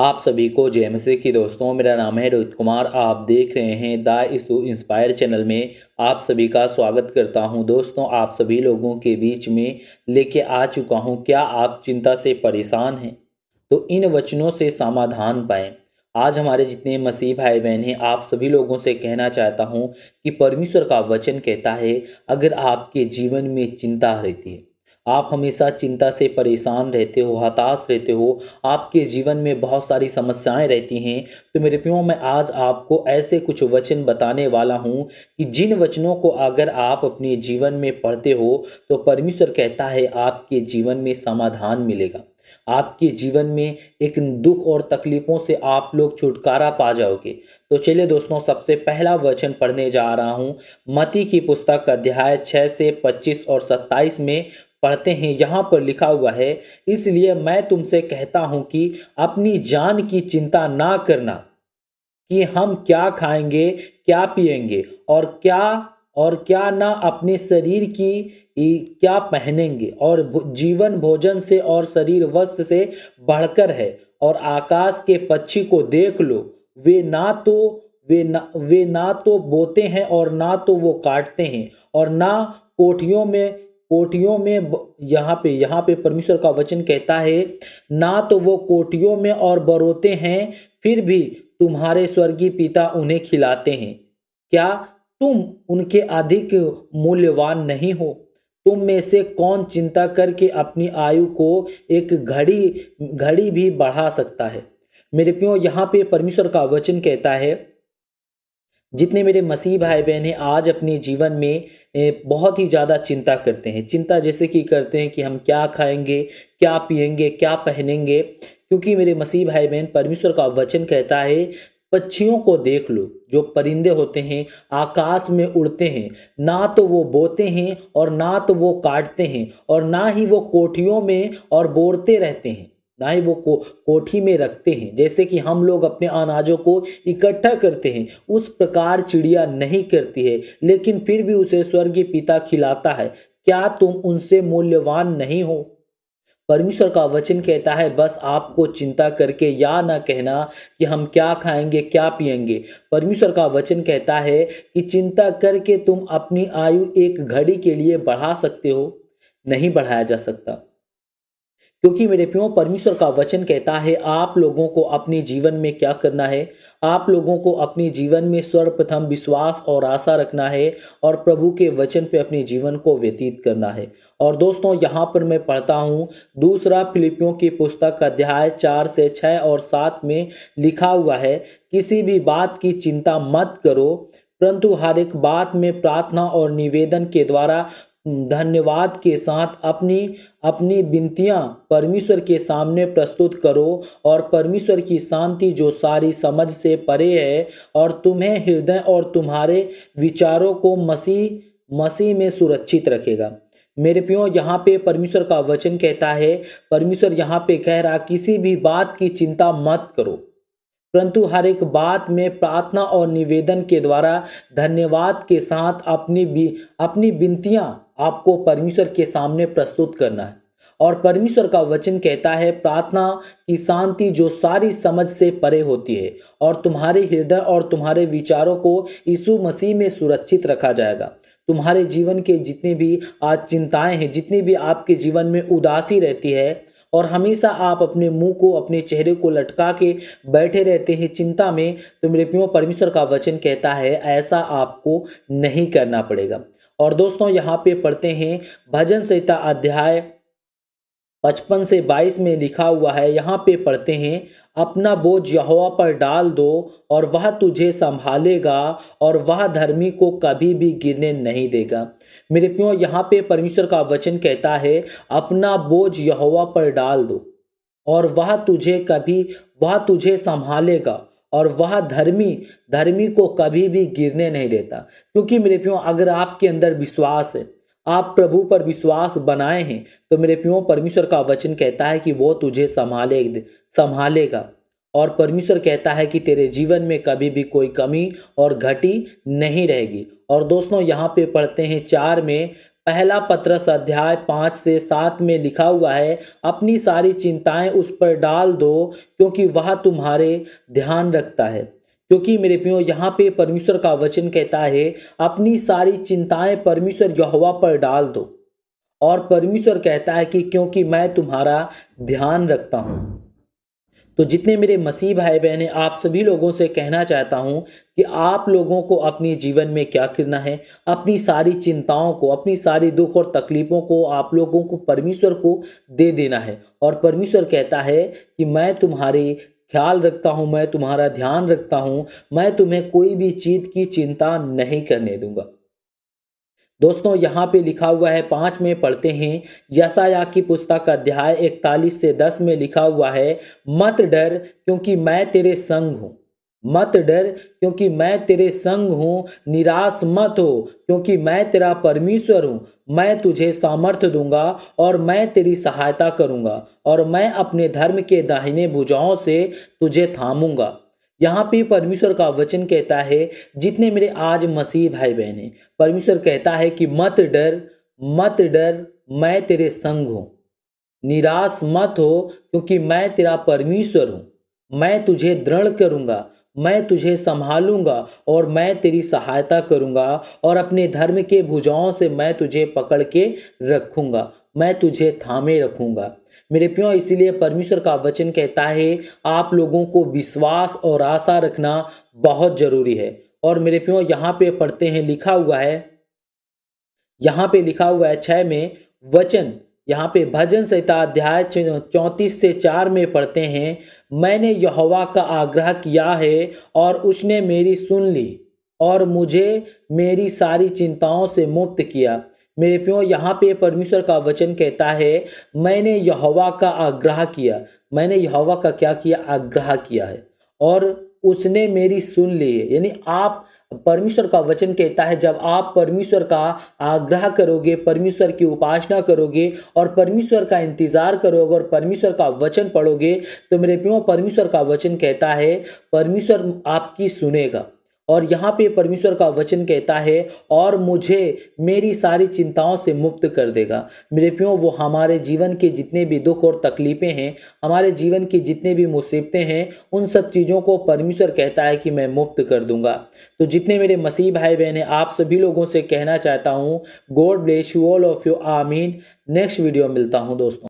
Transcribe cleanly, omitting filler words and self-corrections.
आप सभी को जय मसीह की दोस्तों। मेरा नाम है रोहित कुमार। आप देख रहे हैं द इशू इंस्पायर चैनल में। आप सभी का स्वागत करता हूं। दोस्तों, आप सभी लोगों के बीच में लेके आ चुका हूं। क्या आप चिंता से परेशान हैं तो इन वचनों से समाधान पाएं। आज हमारे जितने मसीह भाई बहन हैं, आप सभी लोगों से कहना चाहता हूं कि परमेश्वर का वचन कहता है, अगर आपके जीवन में चिंता रहती है, आप हमेशा चिंता से परेशान रहते हो, हताश रहते हो, आपके जीवन में बहुत सारी समस्याएं रहती हैं, तो मेरे प्रियो, मैं आज आपको ऐसे कुछ वचन बताने वाला हूं कि जिन वचनों को अगर आप अपने जीवन में पढ़ते हो तो परमेश्वर कहता है आपके जीवन में समाधान मिलेगा। आपके जीवन में एक दुख और तकलीफों से आप लोग छुटकारा पा जाओगे। तो चलिए दोस्तों, सबसे पहला वचन पढ़ने जा रहा हूं। मत्ती की पुस्तक अध्याय 6 से 25 और 27 में पढ़ते हैं। यहाँ पर लिखा हुआ है, इसलिए मैं तुमसे कहता हूँ कि अपनी जान की चिंता ना करना कि हम क्या खाएंगे, क्या पिएंगे और क्या ना अपने शरीर की क्या पहनेंगे। और जीवन भोजन से और शरीर वस्त्र से बढ़कर है। और आकाश के पक्षी को देख लो, वे ना तो बोते हैं और ना तो वो काटते हैं और ना कोठियों में यहाँ पे परमेश्वर का वचन कहता है, ना तो वो कोठियों में और बरोते हैं, फिर भी तुम्हारे स्वर्गीय पिता उन्हें खिलाते हैं। क्या तुम उनके अधिक मूल्यवान नहीं हो? तुम में से कौन चिंता करके अपनी आयु को एक घड़ी घड़ी भी बढ़ा सकता है? मेरे प्रियो, यहाँ पे परमेश्वर का वचन कहता है, जितने मेरे मसीह भाई बहन हैं आज अपने जीवन में बहुत ही ज़्यादा चिंता करते हैं। चिंता जैसे कि करते हैं कि हम क्या खाएंगे, क्या पिएंगे, क्या पहनेंगे। क्योंकि मेरे मसीह भाई बहन, परमेश्वर का वचन कहता है, पक्षियों को देख लो, जो परिंदे होते हैं, आकाश में उड़ते हैं, ना तो वो बोते हैं और ना तो वो काटते हैं और ना ही वो कोठियों में और बोरते रहते हैं, ना ही वो कोठी में रखते हैं। जैसे कि हम लोग अपने अनाजों को इकट्ठा करते हैं, उस प्रकार चिड़िया नहीं करती है, लेकिन फिर भी उसे स्वर्गीय पिता खिलाता है। क्या तुम उनसे मूल्यवान नहीं हो? परमेश्वर का वचन कहता है, बस आपको चिंता करके या ना कहना कि हम क्या खाएंगे, क्या पिएंगे। परमेश्वर का वचन कहता है कि चिंता करके तुम अपनी आयु एक घड़ी के लिए बढ़ा सकते हो? नहीं बढ़ाया जा सकता। क्योंकि मेरे प्रियो, परमेश्वर का वचन कहता है आप लोगों को अपने जीवन में क्या करना है। आप लोगों को अपने जीवन में सर्वप्रथम विश्वास और आशा रखना है और प्रभु के वचन पे अपने जीवन को व्यतीत करना है। और दोस्तों, यहाँ पर मैं पढ़ता हूँ दूसरा फिलिपियों की पुस्तक अध्याय 4 से 6 और 7 में लिखा हुआ है, किसी भी बात की चिंता मत करो, परंतु हर एक बात में प्रार्थना और निवेदन के द्वारा धन्यवाद के साथ अपनी अपनी विनतियां परमेश्वर के सामने प्रस्तुत करो। और परमेश्वर की शांति, जो सारी समझ से परे है, और तुम्हें हृदय और तुम्हारे विचारों को मसीह में सुरक्षित रखेगा। मेरे प्रियो, यहाँ पे परमेश्वर का वचन कहता है, परमेश्वर यहाँ पे कह रहा, किसी भी बात की चिंता मत करो, परंतु हर एक बात में प्रार्थना और निवेदन के द्वारा धन्यवाद के साथ अपनी विनतियां आपको परमेश्वर के सामने प्रस्तुत करना है। और परमेश्वर का वचन कहता है, प्रार्थना की शांति जो सारी समझ से परे होती है, और तुम्हारे हृदय और तुम्हारे विचारों को यीशु मसीह में सुरक्षित रखा जाएगा। तुम्हारे जीवन के जितने भी आज चिंताएं हैं, जितनी भी आपके जीवन में उदासी रहती है, और हमेशा आप अपने मुंह को, अपने चेहरे को लटका के बैठे रहते हैं चिंता में, तो मेरे प्रियो, परमेश्वर का वचन कहता है ऐसा आपको नहीं करना पड़ेगा। और दोस्तों, यहाँ पे पढ़ते हैं भजन संहिता अध्याय 55 से 22 में लिखा हुआ है। यहाँ पे पढ़ते हैं, अपना बोझ यहोवा पर डाल दो और वह तुझे संभालेगा और वह धर्मी को कभी भी गिरने नहीं देगा। मेरे प्रियो, यहाँ पे परमेश्वर का वचन कहता है, अपना बोझ यहोवा पर डाल दो और वह तुझे संभालेगा और वह धर्मी को कभी भी गिरने नहीं देता। क्योंकि मेरे प्रियो, अगर आपके अंदर विश्वास है, आप प्रभु पर विश्वास बनाए हैं, तो मेरे प्रियो, परमेश्वर का वचन कहता है कि वो तुझे संभालेगा। और परमेश्वर कहता है कि तेरे जीवन में कभी भी कोई कमी और घटी नहीं रहेगी। और दोस्तों, यहाँ पे पढ़ते हैं 4 में, पहला पत्रस अध्याय 5 से 7 में लिखा हुआ है, अपनी सारी चिंताएं उस पर डाल दो क्योंकि वह तुम्हारे ध्यान रखता है। क्योंकि मेरे प्रियो यहाँ पे परमेश्वर का वचन कहता है, अपनी सारी चिंताएं परमेश्वर यहोवा पर डाल दो। और परमेश्वर कहता है कि क्योंकि मैं तुम्हारा ध्यान रखता हूं। तो जितने मेरे मसीह भाई बहन हैं, आप सभी लोगों से कहना चाहता हूं कि आप लोगों को अपने जीवन में क्या करना है, अपनी सारी चिंताओं को, अपनी सारी दुख और तकलीफों को आप लोगों को परमेश्वर को दे देना है। और परमेश्वर कहता है कि मैं तुम्हारे ख्याल रखता हूं, मैं तुम्हारा ध्यान रखता हूं, मैं तुम्हें कोई भी चीज की चिंता नहीं करने दूंगा। दोस्तों यहाँ पे लिखा हुआ है, 5 में पढ़ते हैं, यशायाह की पुस्तक अध्याय 41 से 10 में लिखा हुआ है, मत डर क्योंकि मैं तेरे संग हूँ। मत डर क्योंकि मैं तेरे संग हूँ, निराश मत हो क्योंकि मैं तेरा परमेश्वर हूँ। मैं तुझे सामर्थ्य दूंगा और मैं तेरी सहायता करूंगा और मैं अपने धर्म के दाहिने भुजाओं से तुझे थामूंगा। यहाँ पे परमेश्वर का वचन कहता है, जितने मेरे आज मसीह भाई बहन हैं, परमेश्वर कहता है कि मत डर, मत डर, मैं तेरे संग हूँ। निराश मत हो क्योंकि मैं तेरा परमेश्वर हूँ। मैं तुझे दृढ़ करूंगा, मैं तुझे संभालूंगा और मैं तेरी सहायता करूंगा और अपने धर्म के भुजाओं से मैं तुझे पकड़ के रखूंगा, मैं तुझे थामे रखूंगा। मेरे प्रियो, इसीलिए परमेश्वर का वचन कहता है, आप लोगों को विश्वास और आशा रखना बहुत जरूरी है। और मेरे प्रियो, यहाँ पे पढ़ते हैं, लिखा हुआ है, यहाँ पे लिखा हुआ है 6 में वचन, यहाँ पे भजन संहिता अध्याय 34 से 4 में पढ़ते हैं, मैंने यहोवा का आग्रह किया है और उसने मेरी सुन ली और मुझे मेरी सारी चिंताओं से मुक्त किया। मेरे प्रियो, यहाँ पे परमेश्वर का वचन कहता है, मैंने यहोवा का आग्रह किया। मैंने यहोवा का क्या किया? आग्रह किया है और उसने मेरी सुन ली है। यानी आप, परमेश्वर का वचन कहता है, जब आप परमेश्वर का आग्रह करोगे, परमेश्वर की उपासना करोगे और परमेश्वर का इंतजार करोगे और परमेश्वर का वचन पढ़ोगे, तो मेरे प्रियो, परमेश्वर का वचन कहता है परमेश्वर आपकी सुनेगा। और यहाँ पे परमेश्वर का वचन कहता है, और मुझे मेरी सारी चिंताओं से मुक्त कर देगा। मेरे प्रियो, वो हमारे जीवन के जितने भी दुख और तकलीफें हैं, हमारे जीवन की जितने भी मुसीबतें हैं, उन सब चीज़ों को परमेश्वर कहता है कि मैं मुक्त कर दूंगा। तो जितने मेरे मसीह भाई बहन हैं, आप सभी लोगों से कहना चाहता हूँ, God bless you all of you, आमीन। नेक्स्ट वीडियो मिलता हूँ दोस्तों।